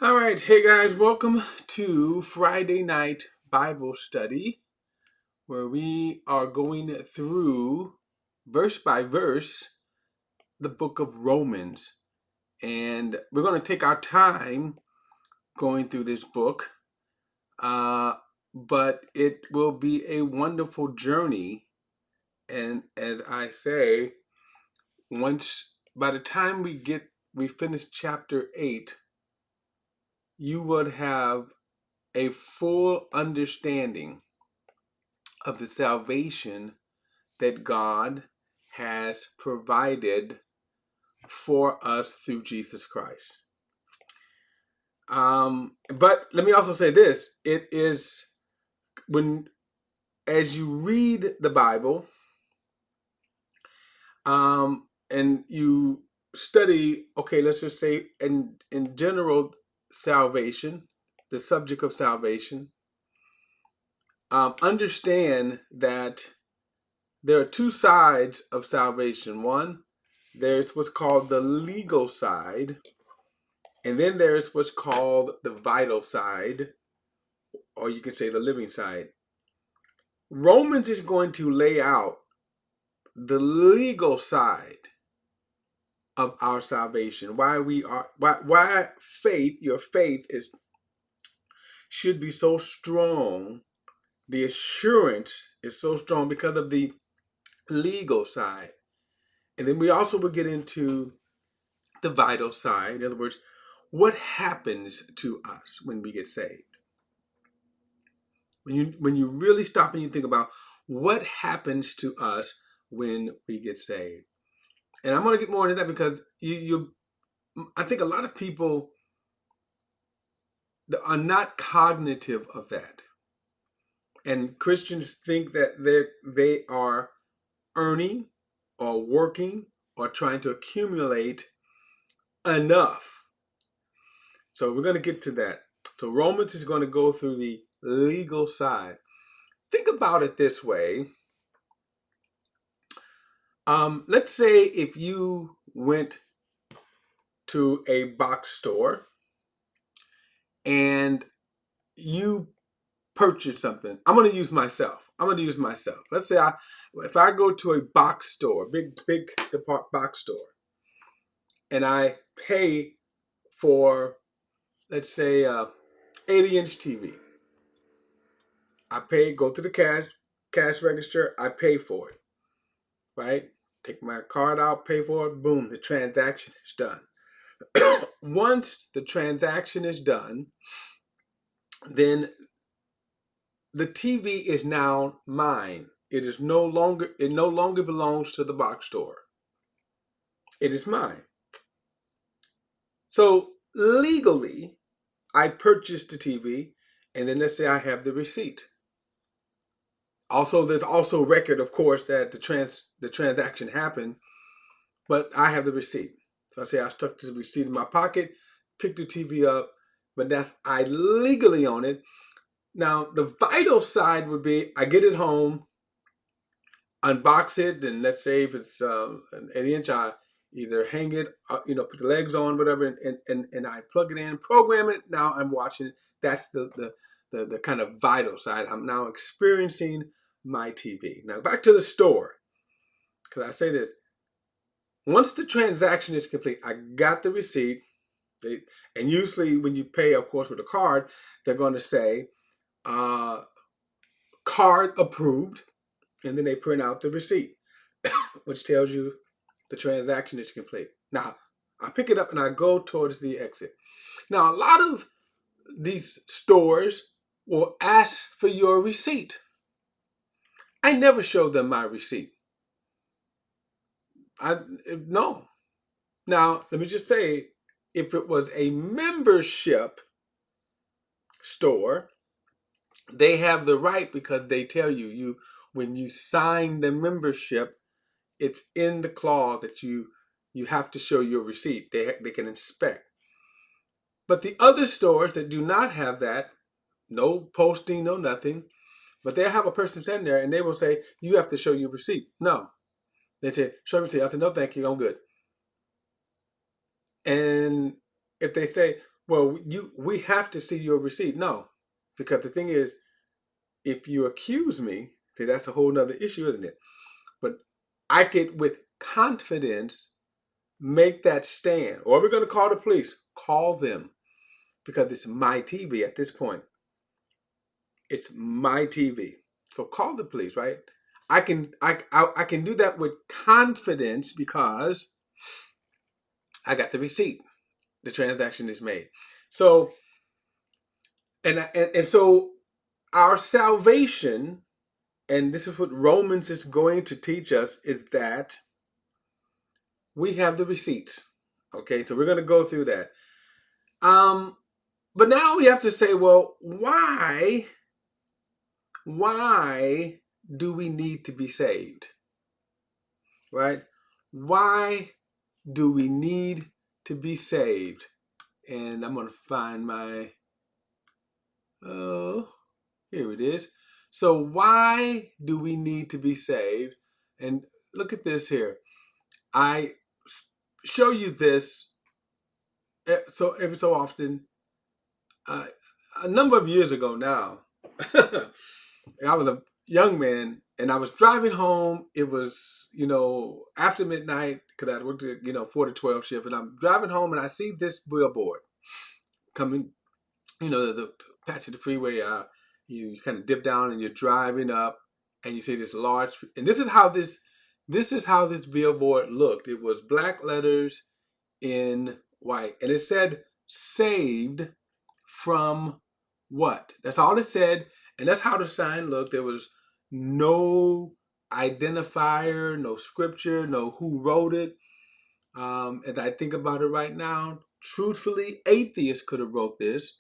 All right, hey guys, welcome to Friday Night Bible Study, where we are going through verse by verse the book of Romans. And we're going to take our time going through this book, uh, but it will be a wonderful journey. And as I say, once by the time we finish chapter 8, you would have a full understanding of the salvation that God has provided for us through Jesus Christ. But let me also say this: it is as you read the Bible, and you study, okay, let's just say in general salvation, the subject of salvation, understand that there are two sides of salvation. One, there's what's called the legal side, and then there's what's called the vital side, or you can say the living side. Romans is going to lay out the legal side of our salvation. Why your faith should be so strong. The assurance is so strong because of the legal side. And then we also will get into the vital side. In other words, what happens to us when we get saved? When you really stop and you think about what happens to us when we get saved. And I'm going to get more into that because I think a lot of people are not cognitive of that. And Christians think that they are earning or working or trying to accumulate enough. So we're going to get to that. So Romans is going to go through the legal side. Think about it this way. Let's say if you went to a box store and you purchased something. I'm going to use myself. Let's say if I go to a box store, big box store, and I pay for, let's say, 80-inch TV. Go to the cash register. I pay for it, right? Take my card out, pay for it. Boom, the transaction is done. Once the transaction is done, then the TV is now mine. It no longer belongs to the box store. It is mine. So legally, I purchased the TV, and then let's say I have the receipt. Also, there's also record, of course, that the transaction happened, but I have the receipt. So I say I stuck the receipt in my pocket, picked the TV up, but I legally own it. Now, the vital side would be I get it home, unbox it, and let's say if it's an 80-inch, I either hang it, put the legs on, whatever, and I plug it in, program it. Now I'm watching it. That's the kind of vital side. I'm now experiencing my TV. Now back to the store, because I say this. Once the transaction is complete, I got the receipt. And usually when you pay, of course, with a card, they're going to say, card approved, and then they print out the receipt, which tells you the transaction is complete. Now, I pick it up and I go towards the exit. Now, a lot of these stores will ask for your receipt. I never show them my receipt. No. Now, let me just say, if it was a membership store, they have the right because they tell you when you sign the membership, it's in the clause that you have to show your receipt. They can inspect. But the other stores that do not have that, no posting, no nothing, but they have a person sitting there and they will say, you have to show your receipt. No. They say, show me receipt. I said, no, thank you, I'm good. And if they say, well, we have to see your receipt. No, because the thing is, if you accuse me, see, that's a whole nother issue, isn't it? But I could, with confidence, make that stand. Or we're going to call the police. Call them, because it's my TV at this point. It's my TV. So call the police, right? I can do that with confidence because I got the receipt. The transaction is made. So and so our salvation, and this is what Romans is going to teach us, is that we have the receipts. Okay, so we're going to go through that. But now we have to say, well, why do we need to be saved? Right? Why do we need to be saved? And I'm going to find my, oh, here it is. So why do we need to be saved? And look at this here. I show you this so every so often. A number of years ago now, I was a young man and I was driving home. It was, after midnight because I worked at, 4 to 12 shift. And I'm driving home and I see this billboard coming, the patch of the freeway. You kind of dip down and you're driving up and you see this large, and this is how this billboard looked. It was black letters in white and it said saved from what? That's all it said. And that's how the sign looked. There was no identifier, no scripture, no who wrote it. As I think about it right now, truthfully, atheists could have wrote this.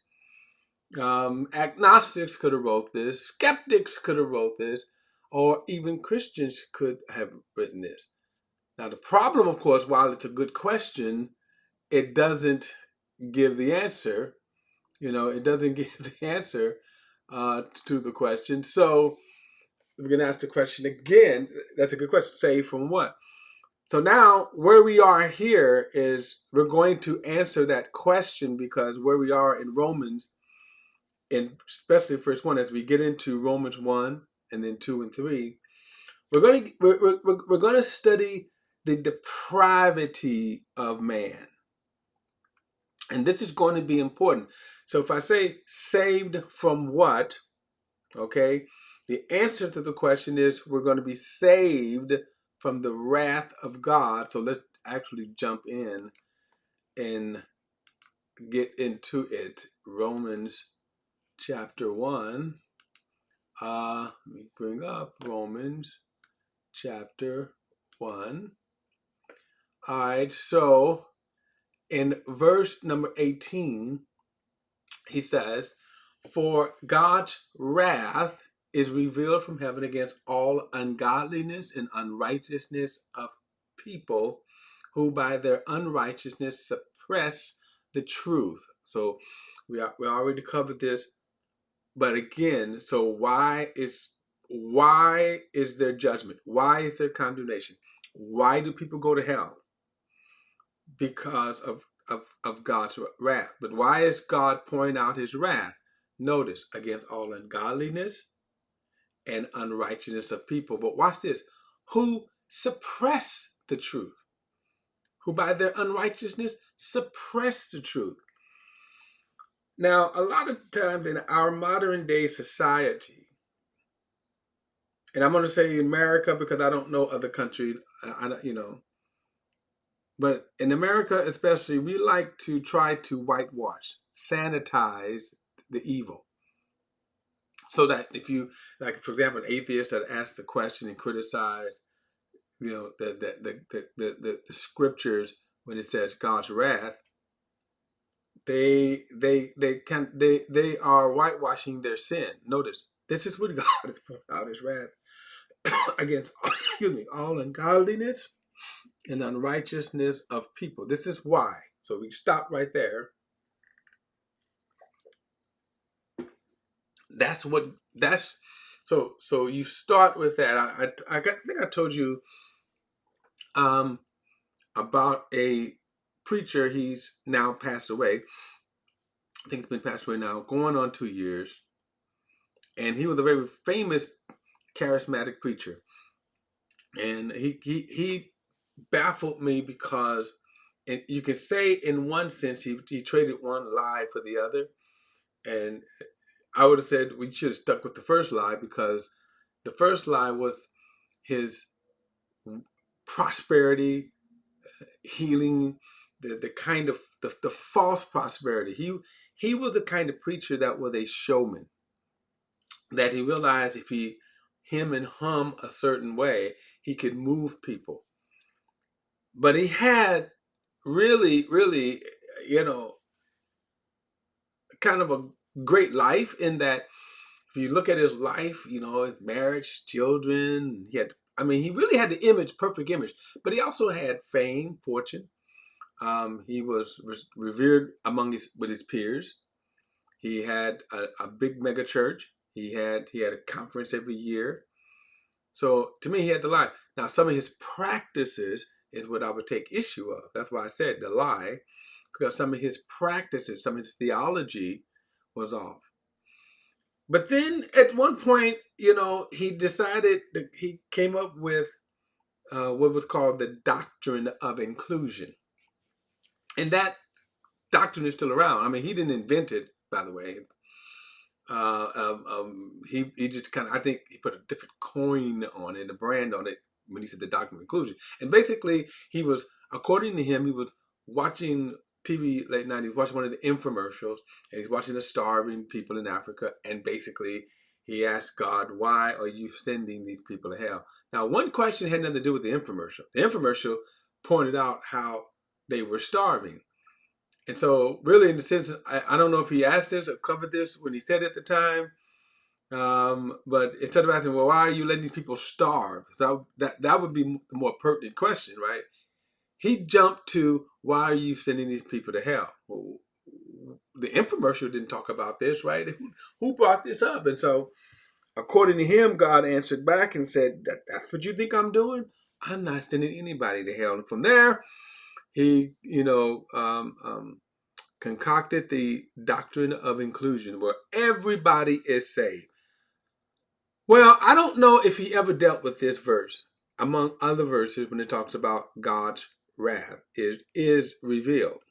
Agnostics could have wrote this. Skeptics could have wrote this. Or even Christians could have written this. Now, the problem, of course, while it's a good question, it doesn't give the answer. It doesn't give the answer to the question. So we're going to ask the question again. That's a good question. Save from what? So now where we are here is we're going to answer that question, because where we are in Romans, and especially first one, as we get into Romans 1 and then 2 and 3, we're going to study the depravity of man. And this is going to be important. So if I say saved from what, okay, the answer to the question is we're going to be saved from the wrath of God. So let's actually jump in and get into it. Romans chapter 1. Let me bring up Romans chapter 1. All right, so in verse number 18, he says, for God's wrath is revealed from heaven against all ungodliness and unrighteousness of people who by their unrighteousness suppress the truth. So we already covered this, but again, so why is there judgment? Why is there condemnation? Why do people go to hell? Because of God's wrath. But why is God pouring out his wrath? Notice, against all ungodliness and unrighteousness of people. But watch this. Who suppress the truth. Who by their unrighteousness suppress the truth. Now, a lot of times in our modern day society, and I'm going to say America because I don't know other countries, but in America especially, we like to try to whitewash, sanitize the evil. So that if you, like, for example, an atheist that asks the question and criticize, the scriptures when it says God's wrath, they are whitewashing their sin. Notice, this is what God is pouring out his wrath against, all ungodliness and unrighteousness of people. This is why. So we stop right there. So you start with that. I think I told you about a preacher. He's now passed away. I think it's been passed away now, going on 2 years. And he was a very famous charismatic preacher. And he baffled me because, and you can say in one sense he traded one lie for the other. And I would have said we should have stuck with the first lie, because the first lie was his prosperity, healing, the kind of the false prosperity. He was the kind of preacher that was a showman, that he realized if he him and hum a certain way, he could move people. But he had really, really, you know, kind of a great life, in that if you look at his life, his marriage, children, he really had the image, perfect image, but he also had fame, fortune. He was revered with his peers. He had a big mega church. He had a conference every year. So to me, he had the lie. Now, some of his practices is what I would take issue of. That's why I said the lie, because some of his practices, some of his theology was off. But then at one point, he decided that he came up with what was called the doctrine of inclusion. And that doctrine is still around. I mean, he didn't invent it, by the way. He just kind of, I think he put a different coin on it, a brand on it, when he said the doctrine of inclusion. And basically, according to him, he was watching TV late night. He was watching one of the infomercials, and he's watching the starving people in Africa. And basically, he asked God, "Why are you sending these people to hell?" Now, one question had nothing to do with the infomercial. The infomercial pointed out how they were starving. And so, really, in the sense, I don't know if he asked this or covered this when he said it at the time, but instead of asking, "Well, why are you letting these people starve?" So that would be the more pertinent question, right? He jumped to, "Why are you sending these people to hell?" Well, the infomercial didn't talk about this, right? Who brought this up? And so, according to him, God answered back and said, "That's what you think I'm doing? I'm not sending anybody to hell." And from there, he, concocted the doctrine of inclusion, where everybody is saved. Well, I don't know if he ever dealt with this verse, among other verses, when it talks about God's wrath is revealed.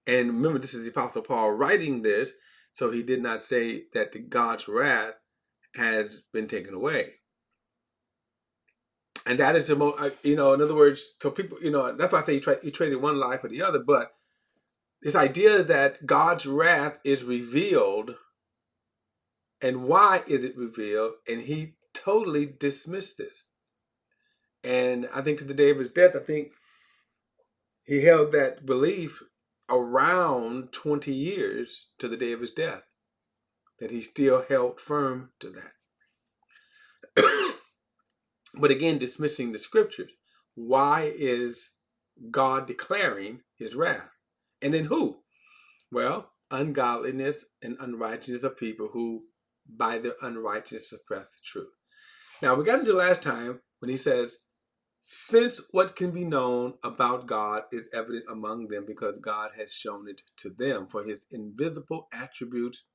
And remember, this is the Apostle Paul writing this, so he did not say that God's wrath has been taken away. And that is the most, in other words, so people, that's why I say he traded one lie for the other. But this idea that God's wrath is revealed, and why is it revealed? And he totally dismissed this. And I think to the day of his death, I think he held that belief around 20 years to the day of his death, that he still held firm to that. But again, dismissing the scriptures. Why is God declaring his wrath? And then who? Well, ungodliness and unrighteousness of people who by their unrighteousness suppress the truth. Now, we got into last time when he says, "Since what can be known about God is evident among them, because God has shown it to them, for his invisible attributes,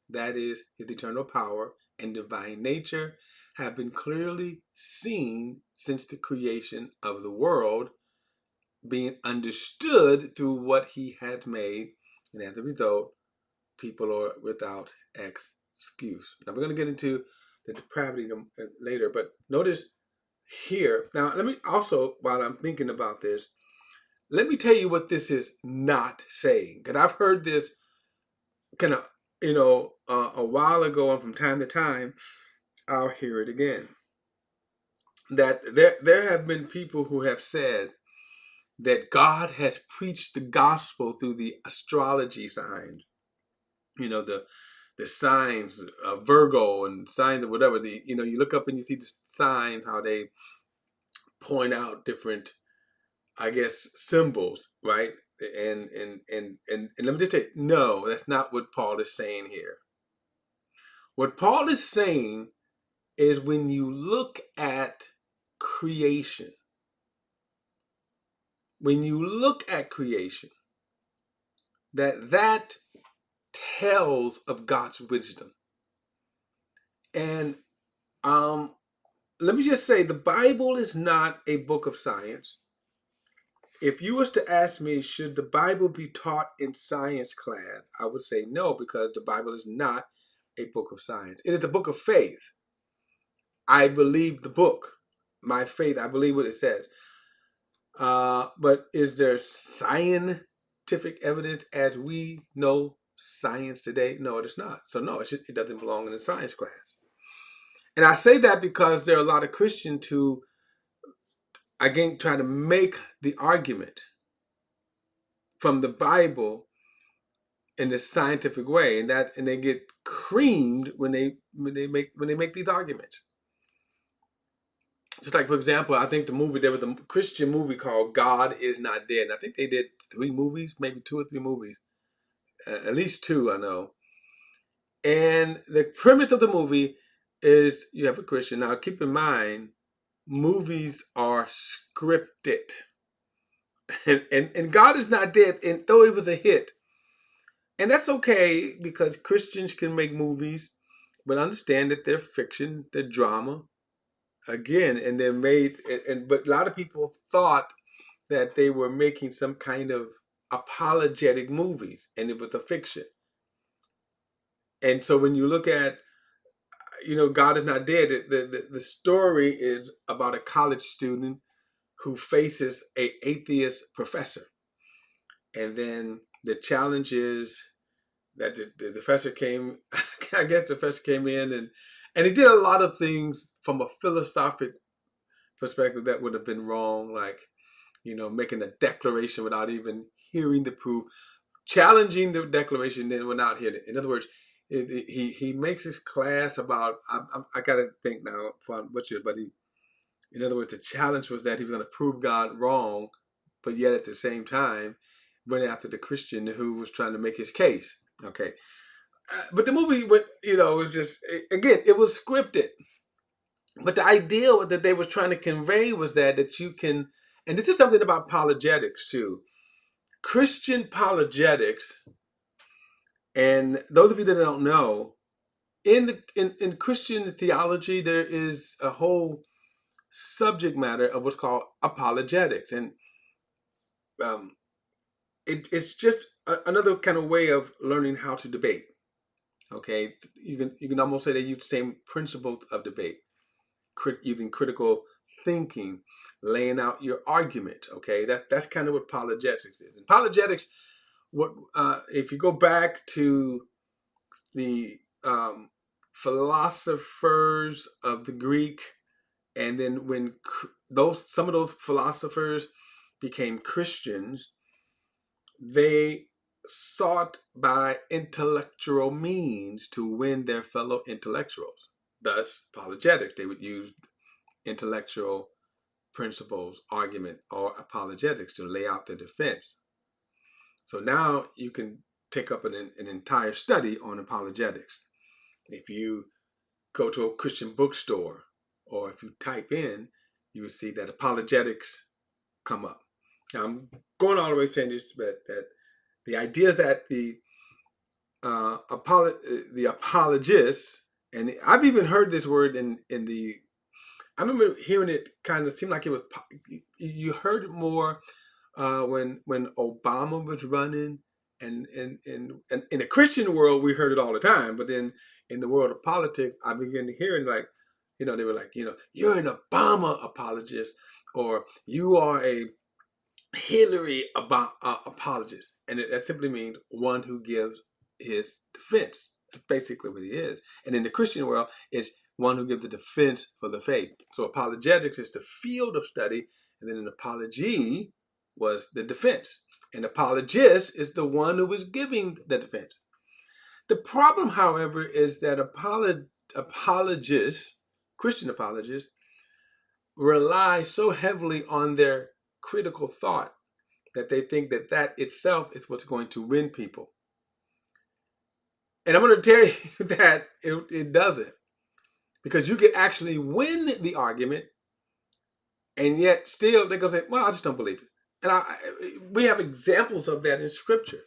that is, his eternal power and divine nature, have been clearly seen since the creation of the world, being understood through what he has made, and as a result, people are without excuse." Now, we're going to get into the depravity later, but notice here. Now, let me also, while I'm thinking about this, let me tell you what this is not saying. Because I've heard this kind of, a while ago, and from time to time, I'll hear it again. That there have been people who have said that God has preached the gospel through the astrology signs. The signs of Virgo and signs of whatever. You look up and you see the signs, how they point out different, I guess, symbols, right? And let me just say, no, that's not what Paul is saying here. What Paul is saying is, when you look at creation, that tells of God's wisdom. And let me just say, the Bible is not a book of science. If you was to ask me, should the Bible be taught in science class, I would say no, because the Bible is not a book of science. It is a book of faith. I believe the book. My faith, I believe what it says. But is there scientific evidence as we know science today? No, it is not. So no, it doesn't belong in a science class. And I say that because there are a lot of Christians who, again, try to make the argument from the Bible in a scientific way, and they get creamed when they make these arguments. Just like, for example, I think there was a Christian movie called God Is Not Dead. And I think they did 3 movies, maybe 2 or 3 movies, at least 2, I know. And the premise of the movie is you have a Christian. Now, keep in mind, movies are scripted. And God Is Not Dead, and though it was a hit, and that's okay because Christians can make movies, but understand that they're fiction, they're drama, again, and they're made. But a lot of people thought that they were making some kind of apologetic movies, and it was a fiction. And so when you look at, God Is Not Dead, the story is about a college student who faces a atheist professor, and then the challenge is that the professor came. I guess the professor came in and he did a lot of things from a philosophic perspective that would have been wrong, like making a declaration without even hearing the proof, challenging the declaration then without hearing it. In other words, he makes his class about. I gotta think now, but in other words, the challenge was that he was going to prove God wrong, but yet at the same time went after the Christian who was trying to make his case. Okay, but the movie was just, again, it was scripted. But the idea that they were trying to convey was that you can, and this is something about apologetics too. Christian apologetics, and those of you that don't know, in Christian theology, there is a whole subject matter of what's called apologetics, and it's just another kind of way of learning how to debate. Okay, you can almost say they use the same principles of debate, using critical thinking, laying out your argument. Okay, that's kind of what apologetics is. And apologetics, if you go back to the philosophers of the Greek, and then when some of those philosophers became Christians, they sought by intellectual means to win their fellow intellectuals. Thus, apologetics, they would use intellectual principles, argument, or apologetics to lay out their defense. So now you can take up an entire study on apologetics. If you go to a Christian bookstore, or if you type in, you will see that apologetics come up. Now, I'm going all the way saying this, but that the idea that the apologists, and I've even heard this word in the. I remember hearing it, kind of seemed like it was. You heard it more when Obama was running, and in the Christian world we heard it all the time, but then in the world of politics, I began to hear it like, they were like, you're an Obama apologist, or you are a Hillary apologist, and that simply means one who gives his defense. That's basically what he is. And in the Christian world, it's one who gives the defense for the faith. So apologetics is the field of study, and then an apology was the defense. An apologist is the one who is giving the defense. The problem, however, is that apologists, Christian apologists, rely so heavily on their critical thought that they think that itself is what's going to win people. And I'm going to tell you that it doesn't. Because you can actually win the argument, and yet still they're going to say, well, I just don't believe it. And we have examples of that in Scripture.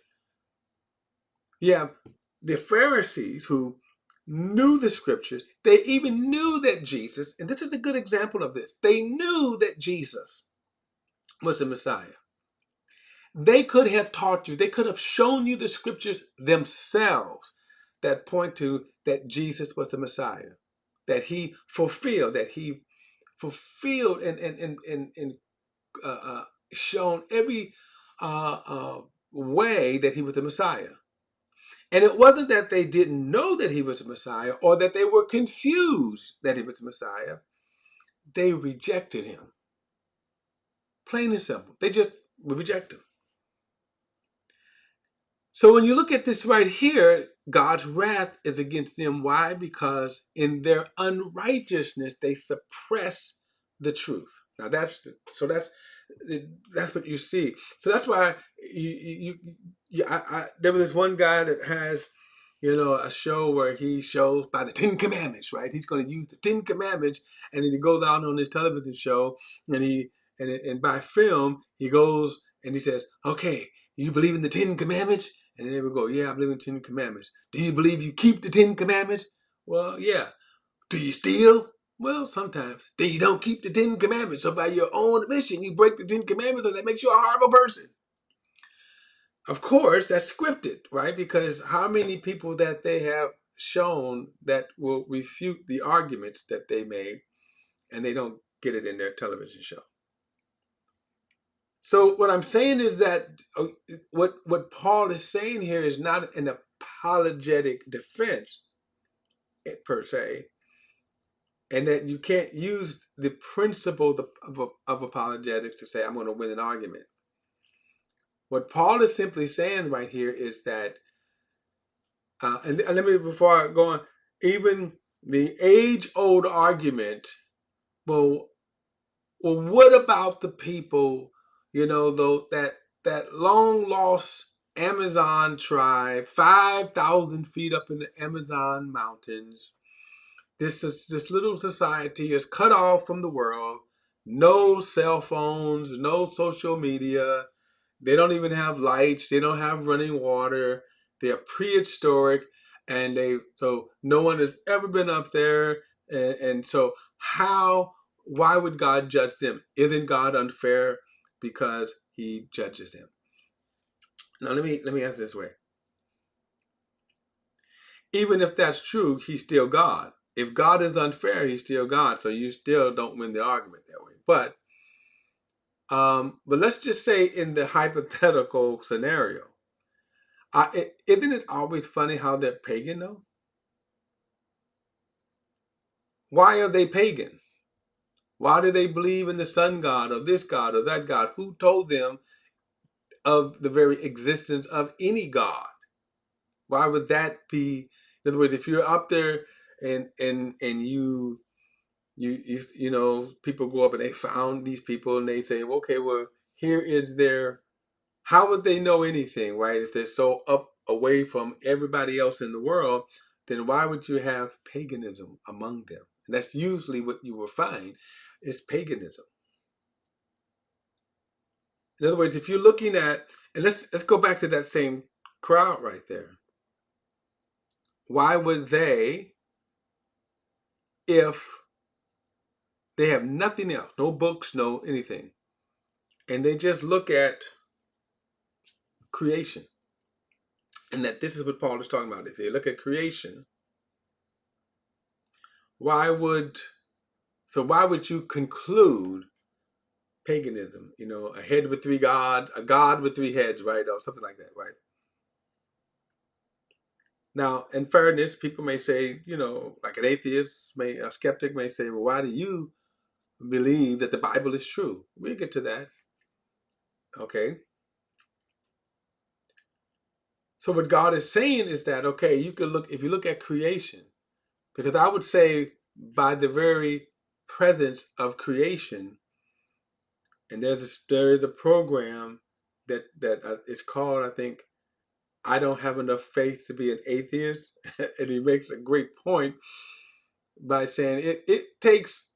Yeah, the Pharisees who knew the scriptures, they even knew that Jesus, and this is a good example of this, they knew that Jesus was the Messiah. They could have taught you, they could have shown you the scriptures themselves that point to that Jesus was the Messiah, that he fulfilled, and shown every uh, uh, way that he was the Messiah. And it wasn't that they didn't know that he was the Messiah or that they were confused that he was the Messiah. They rejected him. Plain and simple. They just reject him. So when you look at this right here, God's wrath is against them. Why? Because in their unrighteousness, they suppress the truth. Now that's what you see. So that's why there was this one guy that has, a show where he shows by the Ten Commandments, right? He's going to use the Ten Commandments, and then he goes out on his television show, and by film he goes and he says, "Okay, you believe in the Ten Commandments?" And then they would go, "Yeah, I believe in the Ten Commandments." "Do you believe you keep the Ten Commandments?" "Well, yeah." "Do you steal?" "Well, sometimes." "Then you don't keep the Ten Commandments. So by your own admission, you break the Ten Commandments, and that makes you a horrible person." Of course, that's scripted, right? Because how many people that they have shown that will refute the arguments that they made, and they don't get it in their television show. So what I'm saying is that what Paul is saying here is not an apologetic defense per se, and that you can't use the principle of apologetics to say I'm going to win an argument. What Paul is simply saying right here is that, and let me, before I go on, even the age-old argument, well, what about the people, though, that long lost Amazon tribe, 5,000 feet up in the Amazon mountains? This little society is cut off from the world. No cell phones, no social media. They don't even have lights. They don't have running water. They are prehistoric, and so no one has ever been up there. And so why would God judge them? Isn't God unfair because he judges them? Now let me answer this way. Even if that's true, he's still God. If God is unfair, he's still God. So you still don't win the argument that way. But let's just say in the hypothetical scenario, isn't it always funny how they're pagan though? Why are they pagan? Why do they believe in the sun god or this god or that god? Who told them of the very existence of any god? Why would that be? In other words, if you're up there and people go up and they found these people and they say, okay, well, here is their. How would they know anything, right? If they're so up away from everybody else in the world, then why would you have paganism among them? And that's usually what you will find is paganism. In other words, if you're looking at, and let's go back to that same crowd right there. Why would they, if they have nothing else, no books, no anything, and they just look at creation, and that this is what Paul is talking about. If they look at creation, why would you conclude paganism? A head with three gods, a god with three heads, right, or something like that, right? Now, in fairness, people may say, like an atheist, a skeptic may say, well, why do you believe that the Bible is true? We'll get to that. Okay. So what God is saying is that, okay, if you look at creation, because I would say by the very presence of creation, and there is a program that is called, I think, I Don't Have Enough Faith to Be an Atheist. And he makes a great point by saying it takes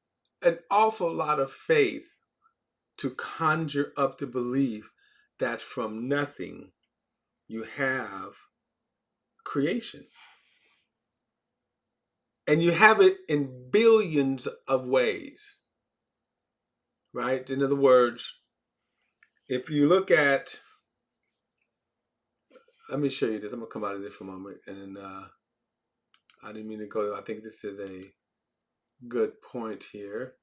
an awful lot of faith to conjure up the belief that from nothing you have creation. And you have it in billions of ways, right? In other words, if you look at, let me show you this. I'm going to come out of this for a moment. And I didn't mean to go, I think this is a good point here.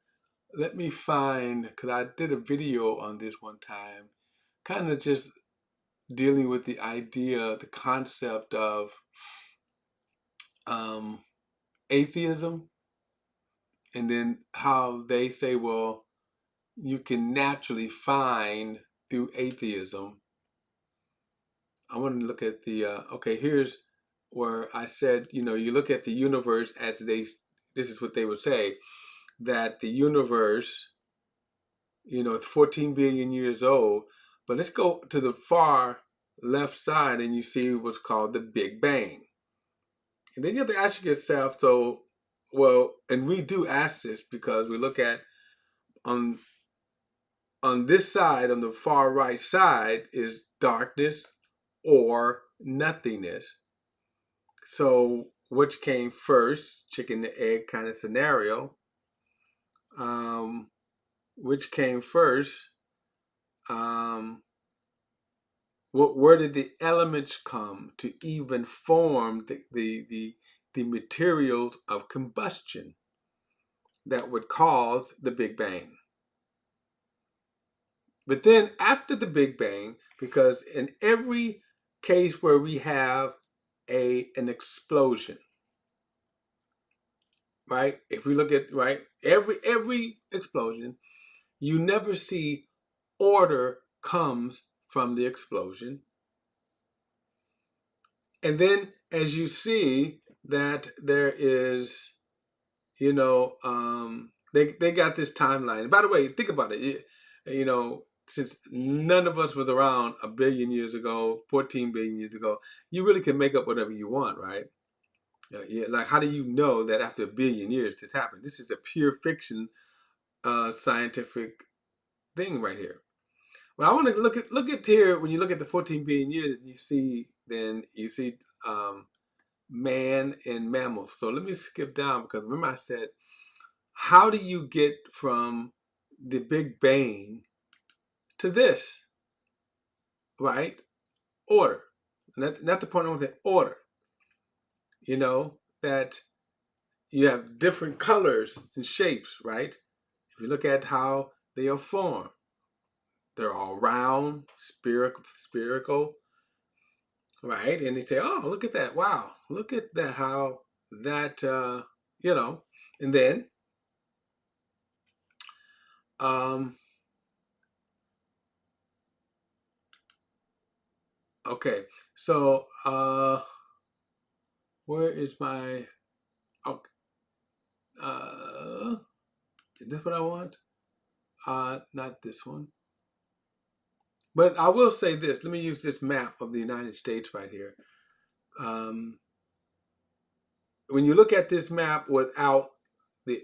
Let me find, because I did a video on this one time, kind of just dealing with the idea, the concept of atheism, and then how they say, well, you can naturally find through atheism. I want to look at the, okay, here's where I said, you look at the universe as this is what they would say, that the universe, it's 14 billion years old. But let's go to the far left side and you see what's called the Big Bang. And then you have to ask yourself, and we do ask this because we look at on this side, on the far right side, is darkness or nothingness. So which came first, chicken and egg kind of scenario? Which came first? Where did the elements come to even form the materials of combustion that would cause the Big Bang? But then after the Big Bang, because in every case where we have an explosion, right? If we look at every explosion, you never see order comes from the explosion. And then as you see that there is, they got this timeline. By the way, think about it. Since none of us was around a billion years ago, 14 billion years ago, you really can make up whatever you want, right? Like, how do you know that after a billion years this happened? This is a pure fiction scientific thing right here. Well, I want to look at here, when you look at the 14 billion years, you see man and mammals. So let me skip down, because remember I said, how do you get from the Big Bang to this, right? Order. Not the point I want to say, order. That you have different colors and shapes, right? If you look at how they are formed, they're all round, spherical, right? And they say, oh, look at that. Wow. Look at that, how that, and then, okay. So, where is my, okay, is this what I want? Not this one. But I will say this. Let me use this map of the United States right here. When you look at this map without the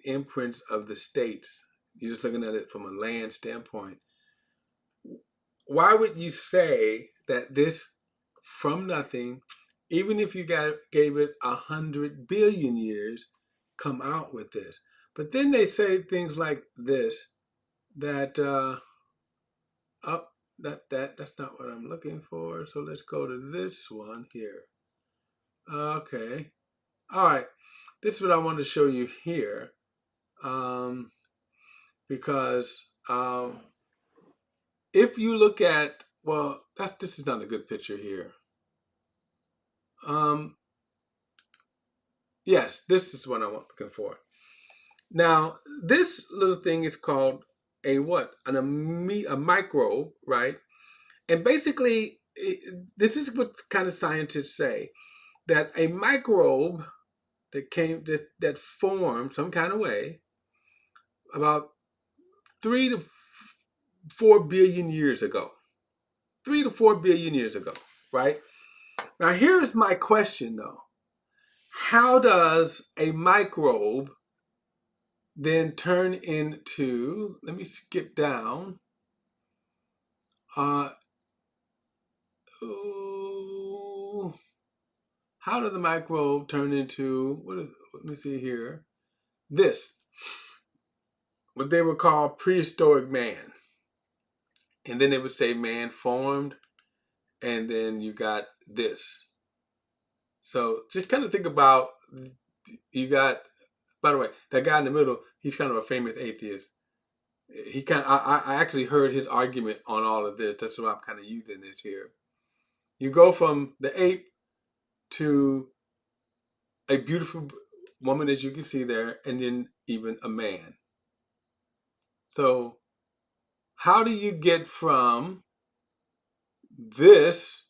imprints of the states, you're just looking at it from a land standpoint. Why would you say that this, from nothing, even if you gave it 100 billion years, come out with this? But then they say things like this, that that's not what I'm looking for. So let's go to this one here. Okay. All right. This is what I want to show you here. Because if you look at, well, this is not a good picture here. Yes, this is what I'm looking for. Now, this little thing is called a what? A microbe, right? And basically, this is what kind of scientists say, that a microbe that formed some kind of way about 3 to 4 billion years ago. 3 to 4 billion years ago, right? Now, here's my question, though. How does a microbe then turn into, let me skip down. how did the microbe turn into, let me see here, this, what they would call prehistoric man. And then they would say man formed, and then you got this. So just kind of think about, you got, by the way, that guy in the middle, he's kind of a famous atheist. I actually heard his argument on all of this. That's why I'm kind of using this here. You go from the ape to a beautiful woman, as you can see there, and then even a man. So how do you get from this,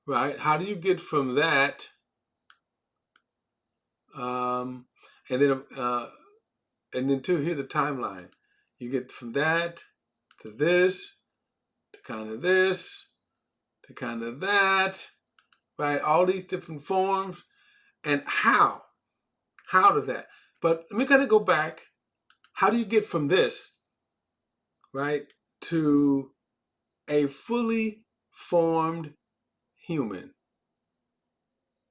right? How do you get from that, and then to here, the timeline. You get from that to this, to kind of this, to kind of that, right? All these different forms. And how? How does that? But let me kind of go back. How do you get from this, right, to a fully formed human?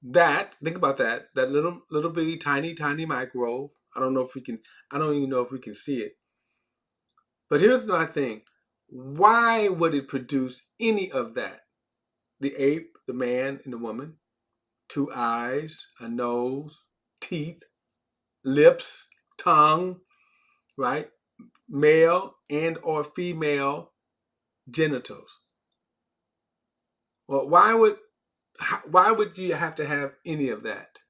That, think about that little bitty tiny microbe. I don't even know if we can see it. But here's my thing. Why would it produce any of that? The ape, the man, and the woman, 2 eyes, a nose, teeth, lips, tongue, right? Male and or female genitals. Well, why would you have to have any of that?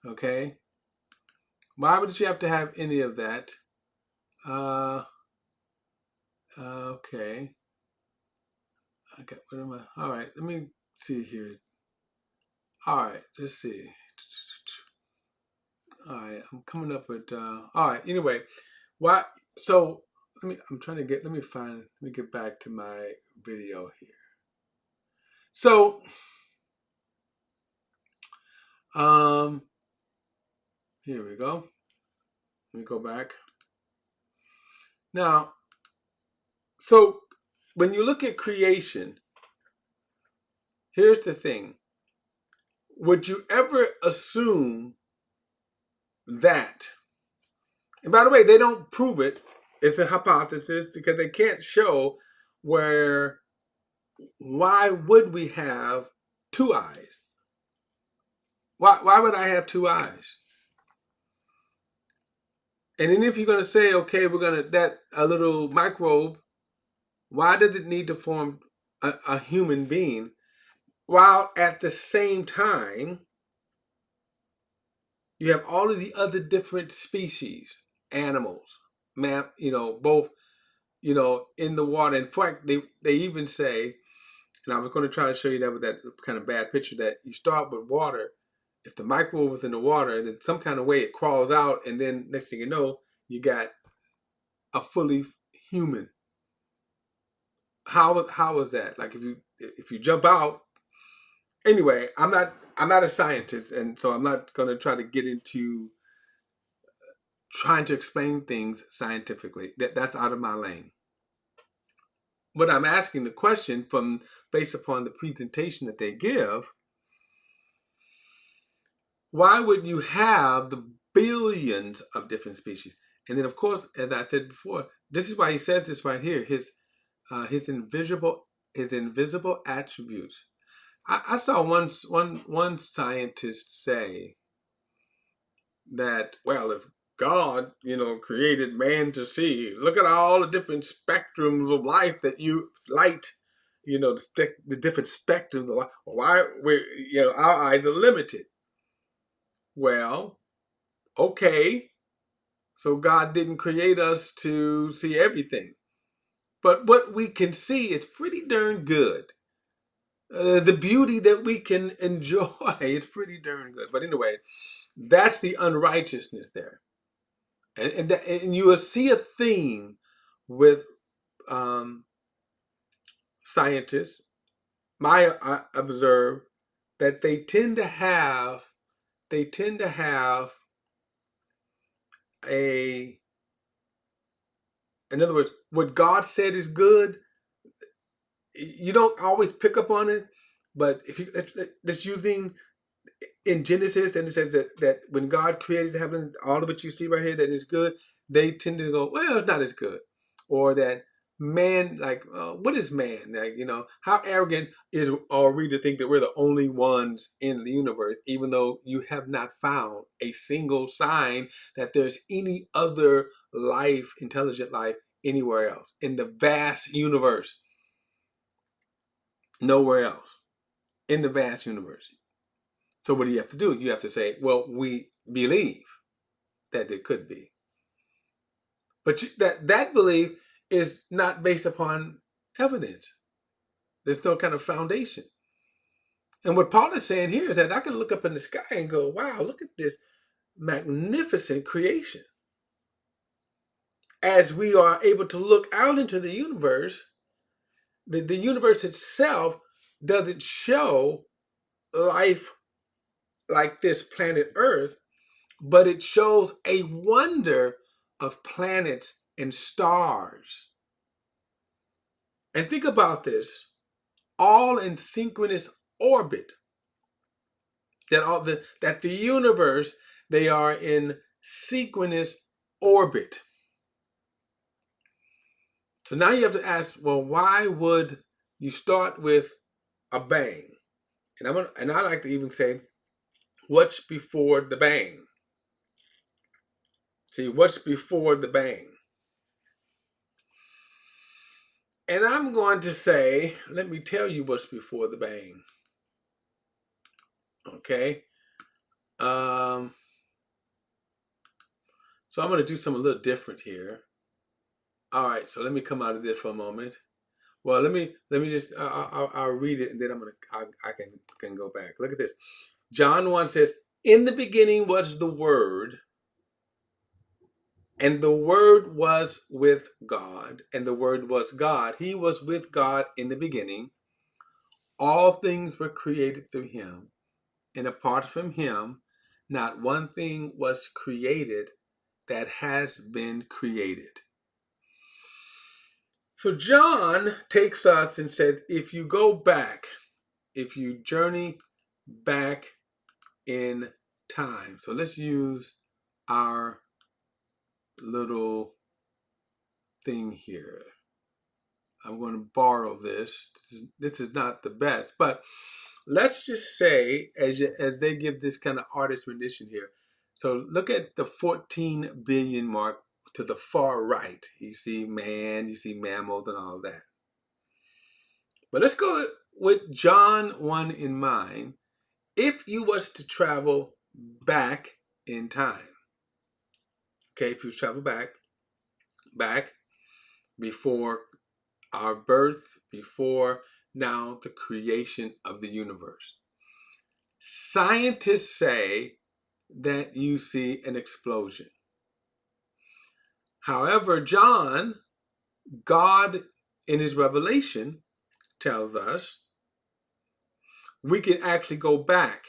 Okay? Why would you have to have any of that? Okay. Okay, what am I? All right, let me see here. All right, let's see. All right, I'm coming up with, all right, anyway, why, so, let me get back to my video here. So, here we go. Let me go back. Now, so when you look at creation, here's the thing. Would you ever assume that, and by the way, they don't prove it, it's a hypothesis because they can't show why would we have 2 eyes? Why would I have 2 eyes? And then if you're going to say, okay, a little microbe, why does it need to form a human being? While at the same time, you have all of the other different species, animals, both, in the water. In fact, they even say, and I was going to try to show you that with that kind of bad picture, that you start with water. If the microbe was in the water, then some kind of way it crawls out, and then next thing you know, you got a fully human. How is that? Like if you jump out. Anyway, I'm not a scientist, and so I'm not going to try to get into trying to explain things scientifically. That's out of my lane. But I'm asking the question based upon the presentation that they give. Why would you have the billions of different species? And then, of course, as I said before, this is why he says this right here. His invisible attributes. I saw one scientist say that, well, if God, created man to see, look at all the different spectrums of light, the different spectrums of life. Why our eyes are limited? Well, okay, so God didn't create us to see everything, but what we can see is pretty darn good. The beauty that we can enjoy is pretty darn good. But anyway, that's the unrighteousness there. And you will see a theme with scientists. I observe that they tend to have in other words, what God said is good. You don't always pick up on it, But if you let's using in Genesis, and it says that when God created the heaven, all of what you see right here that is good, they tend to go, well, it's not as good, or that man, like, what is man? Like, how arrogant are we to think that we're the only ones in the universe, even though you have not found a single sign that there's any other life, intelligent life, anywhere else in the vast universe, nowhere else in the vast universe. So what do you have to do? You have to say, well, we believe that there could be. But that belief is not based upon evidence. There's no kind of foundation. And what Paul is saying here is that I can look up in the sky and go, wow, look at this magnificent creation. As we are able to look out into the universe, the universe itself doesn't show life like this planet Earth, but it shows a wonder of planets and stars. And think about this, all in synchronous orbit. That the universe, they are in synchronous orbit. So now you have to ask, well, why would you start with a bang? And I like to even say, what's before the bang? See, what's before the bang? And I'm going to say, let me tell you what's before the bang. Okay. So I'm going to do something a little different here. All right. So let me come out of this for a moment. Well, let me just I'll read it, and then I can go back. Look at this. John 1 says, "In the beginning was the Word, and the Word was with God, and the Word was God. He was with God in the beginning. All things were created through him, and apart from him, not one thing was created that has been created." So John takes us and said, if you go back, if you journey back in time. So let's use our little thing here. I'm going to borrow this. This is not the best, but let's just say, as they give this kind of artist rendition here. So look at the 14 billion mark to the far right. You see man, you see mammals and all that. But let's go with John 1 in mind. If you was to travel back in time, okay, if you travel back before our birth, before now the creation of the universe, scientists say that you see an explosion. However, John, God in his revelation, tells us we can actually go back.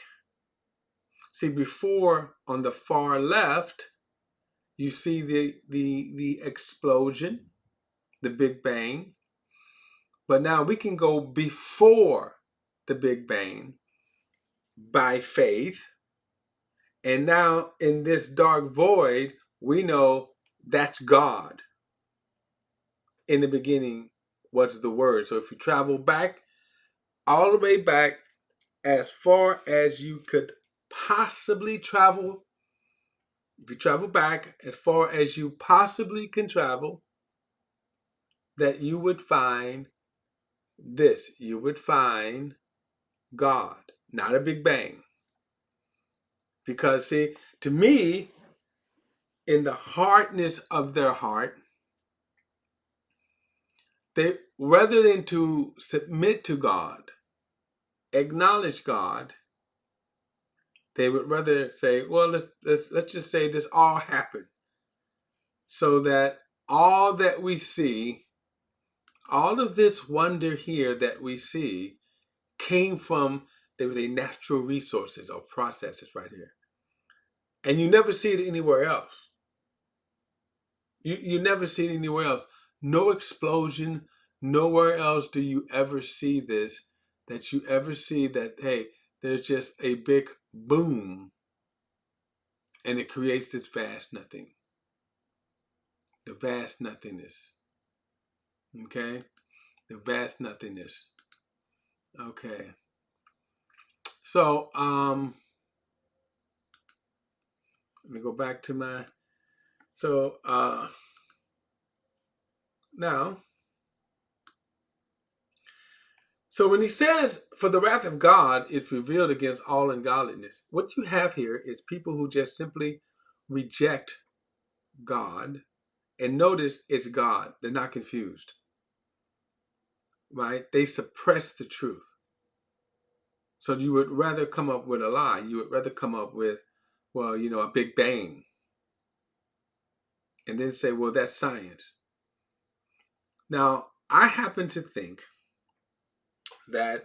See, before on the far left, you see the explosion, the Big Bang. But now we can go before the Big Bang by faith. And now in this dark void, we know that's God. In the beginning was the Word. So if you travel back, all the way back, as far as you could possibly travel, if you travel back as far as you possibly can travel, that you would find this. You would find God, not a Big Bang. Because, see, to me, in the hardness of their heart, they, rather than to submit to God, acknowledge God, they would rather say, well, let's just say this all happened, so that all that we see, all of this wonder here that we see, came from, there was a natural resources or processes right here. And you never see it anywhere else. You never see it anywhere else. No explosion, nowhere else do you ever see this, that you ever see that, hey, there's just a big boom and it creates this vast nothing, the vast nothingness. Okay? The vast nothingness. Okay. So, let me go back to my, so, now, so when he says, for the wrath of God is revealed against all ungodliness, what you have here is people who just simply reject God, and notice it's God. They're not confused, right? They suppress the truth. So you would rather come up with a lie. You would rather come up with, well, a big bang, and then say, well, that's science. Now, I happen to think that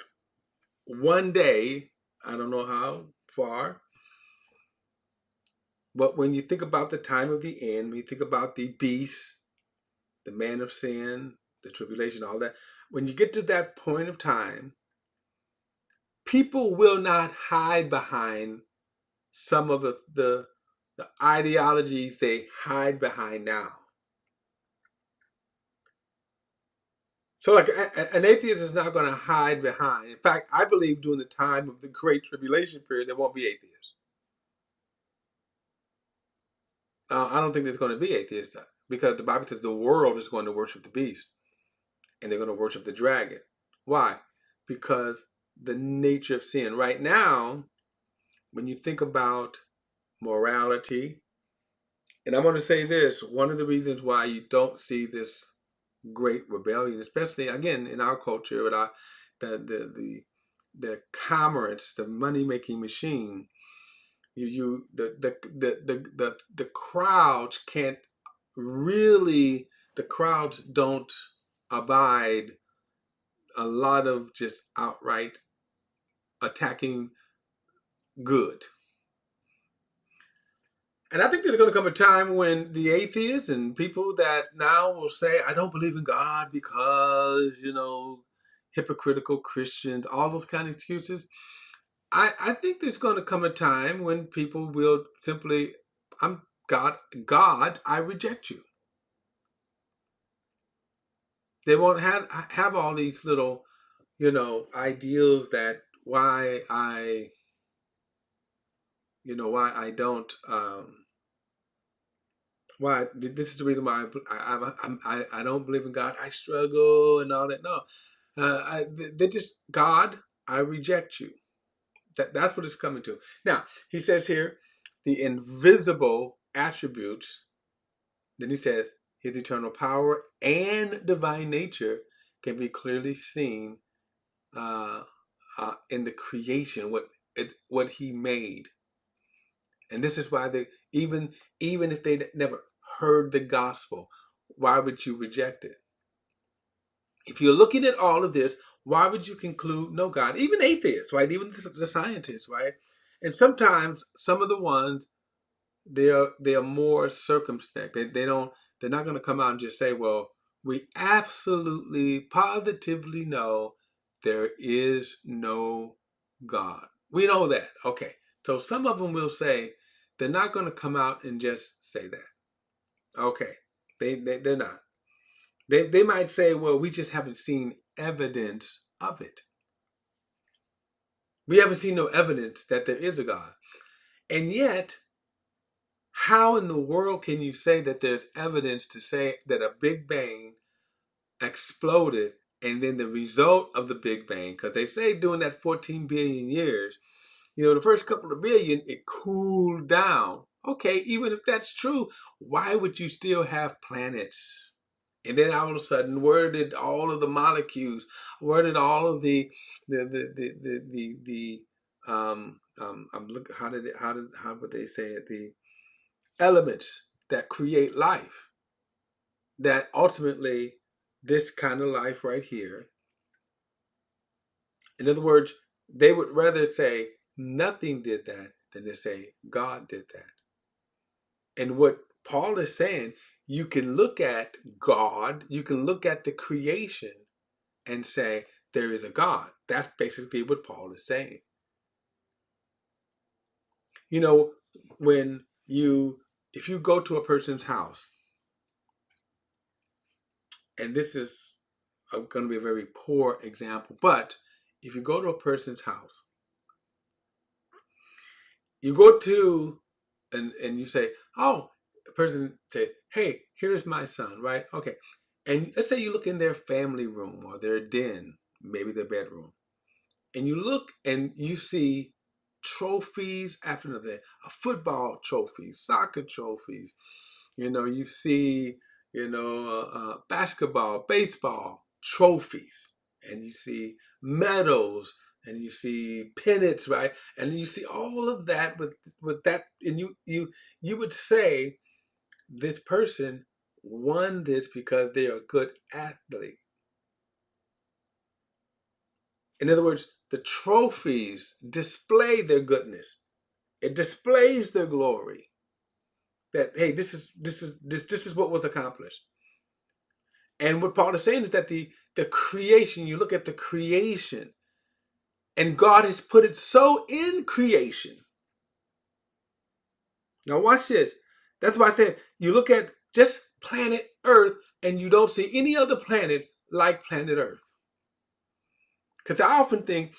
one day, I don't know how far, but when you think about the time of the end, when you think about the beast, the man of sin, the tribulation, all that, when you get to that point of time, people will not hide behind some of the ideologies they hide behind now. So like an atheist is not going to hide behind. In fact, I believe during the time of the Great Tribulation period, there won't be atheists. I don't think there's going to be atheists because the Bible says the world is going to worship the beast and they're going to worship the dragon. Why? Because the nature of sin. Right now, when you think about morality, and I'm going to say this, one of the reasons why you don't see this great rebellion, especially again in our culture with our the commerce, the money making machine, the crowds can't really, the crowds don't abide a lot of just outright attacking good. And I think there's going to come a time when the atheists and people that now will say, I don't believe in God because, hypocritical Christians, all those kind of excuses. I think there's going to come a time when people will simply, I'm God, I reject you. They won't have all these little, ideals that why I don't, why this is the reason why I don't believe in God. I struggle and all that. No, they're just God. I reject you. That's what it's coming to. Now he says here, the invisible attributes. Then he says his eternal power and divine nature can be clearly seen in the creation, what he made. And this is why even if they never heard the gospel, why would you reject it? If you're looking at all of this, why would you conclude no God? Even atheists, right? Even the scientists, right? And sometimes some of the ones they are more circumspect. They're not going to come out and just say, well, we absolutely positively know there is no God. We know that. Okay. So some of them will say they're not going to come out and just say that. Okay. They're not. They might say, well, we just haven't seen evidence of it. We haven't seen no evidence that there is a God. And yet, how in the world can you say that there's evidence to say that a Big Bang exploded and then the result of the Big Bang, because they say during that 14 billion years, the first couple of billion, it cooled down. Okay, even if that's true, why would you still have planets? And then all of a sudden, where did all of the molecules, where did all of I'm looking, how would they say it? The elements that create life, that ultimately this kind of life right here. In other words, they would rather say nothing did that than to say God did that. And what Paul is saying, you can look at God, you can look at the creation and say there is a God. That's basically what Paul is saying. You know, if you go to a person's house, and this is going to be a very poor example, but if you go to a person's house, you go to, and you say, oh, the person said, hey, here's my son, right? Okay. And let's say you look in their family room or their den, maybe their bedroom, and you look and you see trophies after another, football trophies, soccer trophies. You see, basketball, baseball trophies, and you see medals, and you see pennants, right? And you see all of that with that, and you would say this person won this because they are a good athlete. In other words, the trophies display their goodness. It displays their glory. That hey, this is what was accomplished. And what Paul is saying is that the creation, you look at the creation, and God has put it so in creation. Now watch this. That's why I said you look at just planet Earth and you don't see any other planet like planet Earth. Because I often think,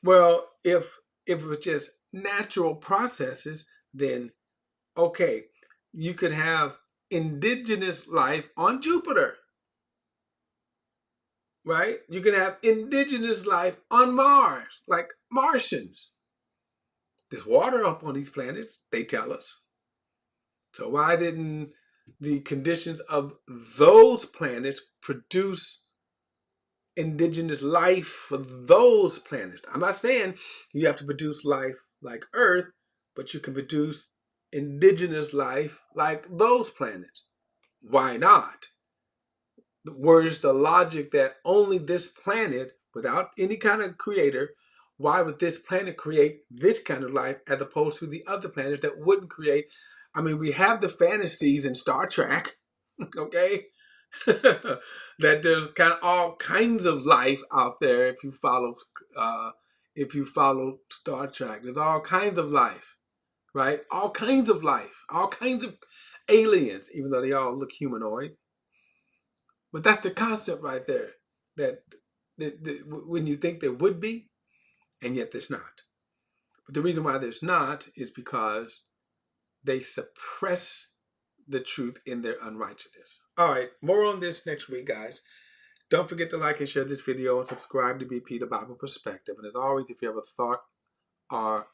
well, if it was just natural processes, then okay, you could have indigenous life on Jupiter, right? You can have indigenous life on Mars, like Martians. There's water up on these planets, they tell us. So why didn't the conditions of those planets produce indigenous life for those planets? I'm not saying you have to produce life like Earth, but you can produce indigenous life like those planets. Why not? Where's the logic that only this planet, without any kind of creator, why would this planet create this kind of life as opposed to the other planets that wouldn't create? I mean, we have the fantasies in Star Trek, okay? That there's kind of all kinds of life out there if you follow Star Trek. There's all kinds of life, right? All kinds of life, all kinds of aliens, even though they all look humanoid. But that's the concept right there. That when you think there would be, and yet there's not. But the reason why there's not is because they suppress the truth in their unrighteousness. All right, more on this next week, guys. Don't forget to like and share this video and subscribe to BP the Bible Perspective. And as always, if you have a thought or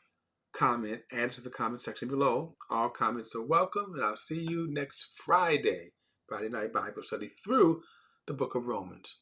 comment, add to the comment section below. All comments are welcome, and I'll see you next Friday, Friday Night Bible Study through the book of Romans.